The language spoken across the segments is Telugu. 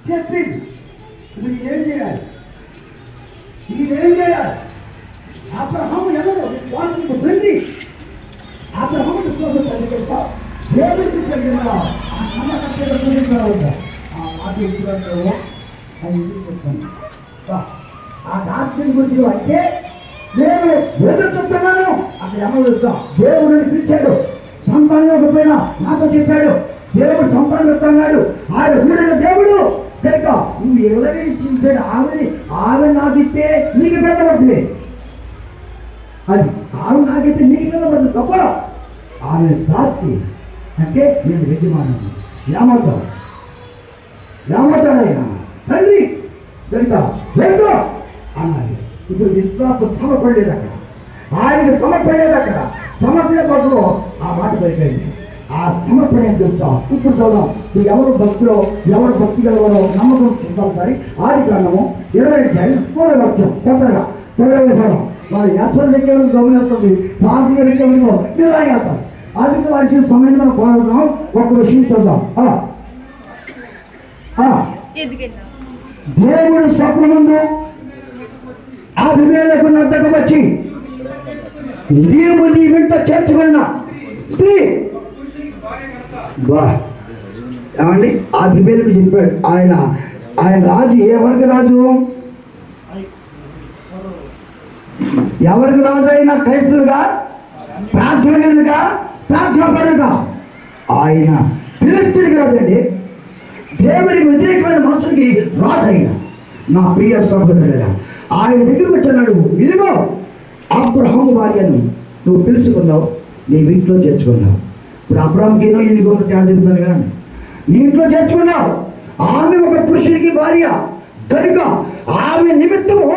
చెప్పింది. ఇప్పుడు ఏం చేయాలి? ఇదేం చేయాలి? అబ్రహాము ఎవరు? వాటికి తండ్రి. అబ్రహాము విశ్వాసం కలిగిన దేవుడికి కలిగిన ఆ నమ్మకం ఉందా? ఆ మాట ఎప్పుడంటావో అది చెప్తాను. ఆ దాస్యం గురించి అంటే నేను ఎదురు చెప్తున్నాను. అక్కడ ఎవరు ఇస్తాం? దేవుడిని పిలిచాడు. సంతానం ఇవ్వకపోయినా నాతో చెప్పాడు. దేవుడు సంతానం ఇస్తున్నాడు. ఆయన వీడైన దేవుడు కనుక నువ్వు ఎవరైనా చూసాడు ఆమె నాకు ఇస్తే నీకు పెద్దపడుతుంది. అది ఆమె నాకైతే నీకు పెద్దపడుతుంది తప్ప ఆమె దాస్తి అంటే నేను యజమాను ఏమంటాడైనా తండ్రి కనుక లేదు అన్నాడు. ఇప్పుడు విశ్వాసం సమర్పడలేదు అక్కడ. ఆయనకి సమర్పడలేదు అక్కడ. సమర్పణ పట్టులో ఆ మాట పలికింది. ఆ సమర్పణ ఏం తెలుసా? ఇప్పుడు చూద్దాం. ఎవరు భక్తిలో ఎవరు భక్తి గలవారో నమ్మకం చూద్దాం. సరి ఆదికాండము 20 వచ్చాం తొందరగా విధానం వారి యాత్ర దగ్గర గమనిస్తుంది. ప్రాంతీయ నిర్ణయిస్తాం. అది వారికి సమయం మనం కోరుతాం. ఒక విషయం చూద్దాం. దేవుడు స్వప్నముందు అభిమేలకు నద్దకు వచ్చి నీవు నీ వెంట చేర్చుకున్న స్త్రీ ఏమండి అభిమేలకు చెప్పాడు. ఆయన రాజు ఎవరికి రాజు? ఎవరికి రాజు అయినా క్రైస్తవులుగా ప్రార్థనగా ప్రార్థనపరుగా ఆయన ఫిలిష్తీయుడికి రాజు అండి. దేవునికి వ్యతిరేకమైన మనుషులకి రాజు అయిన నా ప్రియ సహోదరుడా ఆయన దగ్గరికి వచ్చాడు. ఇదిగో అబ్రహాము భార్యను నువ్వు పిలుచుకున్నావు, నీ ఇంట్లో చేర్చుకున్నావు. ఇప్పుడు అబ్రహాంకి ఇది ఒక తేడా చెప్తున్నాను కదా, నీ ఇంట్లో చేర్చుకున్నావు. ఆమె ఒక పురుషుడికి భార్య కనుక ఆమె నిమిత్తము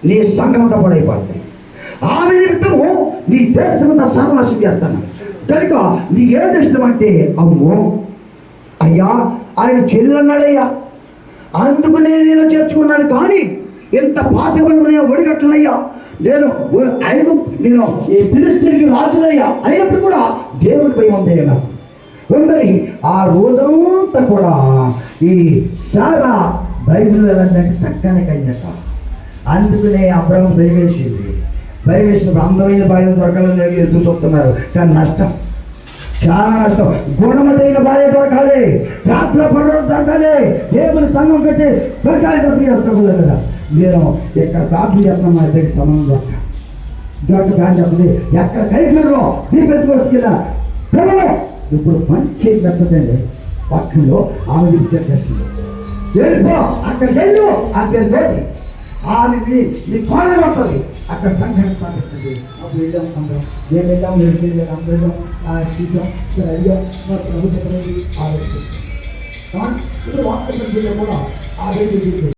నీ సంఘంతో పడైపోతుంది. ఆమె నిమిత్తము నీ దేశమంతా సర్వనాశం చేస్తాను. కనుక నీకు ఏది ఇష్టం అంటే అమ్మో అయ్యా ఆయన చెల్లన్నాడయ్యా, అందుకు నేను చేర్చుకున్నాను. కానీ ఎంత పాతమైన ఒడిగట్లనయ్యా, నేను ఈ ఫిలిష్తీయుడికి రాజునయ్యా. అయినప్పుడు కూడా దేవుడి భయం ఉందేలా ఉందని ఆ రోజంతా కూడా ఈ సారా బైబిల్ వెళ్ళంటే చక్కని కన్యక. అందుకనే అబ్రహం భయవేసింది. భయవేసినప్పుడు అందమైన భార్య దొరకాలని ఎదురు చూస్తున్నారు. కానీ నష్టం, చాలా నష్టం. గుణమతైన భార్య దొరకాలి, రాత్ర పడడం దొరకాలి, దేవుని సంఘం కట్టి దొరకాలి. చేస్తాం కదా నేను ఎక్కడ ప్రార్థన చేస్తున్నాం. మా ఇద్దరికి సంబంధం దొరక కానీ చెప్పండి. ఎక్కడ కైకుల్లో నీ పెట్టుకొస్తున్నా పిల్లలు ఇప్పుడు మంచి పెట్టండి. పక్కనలో ఆమె చేస్తుంది. వెళ్ళిపో అక్కడికి వెళ్ళు, అక్కడ లేదు ఆమె నీ కోణం వస్తుంది. అక్కడ సంఘం పాటిస్తుంది. అప్పుడు వెళ్ళాం అందరం. నేను వెళ్ళాం, నేను అందరం చూసాం. అయ్యో మా ప్రభుత్వం ఆలోచిస్తాం. ఇప్పుడు వార్త కూడా ఆలోచించి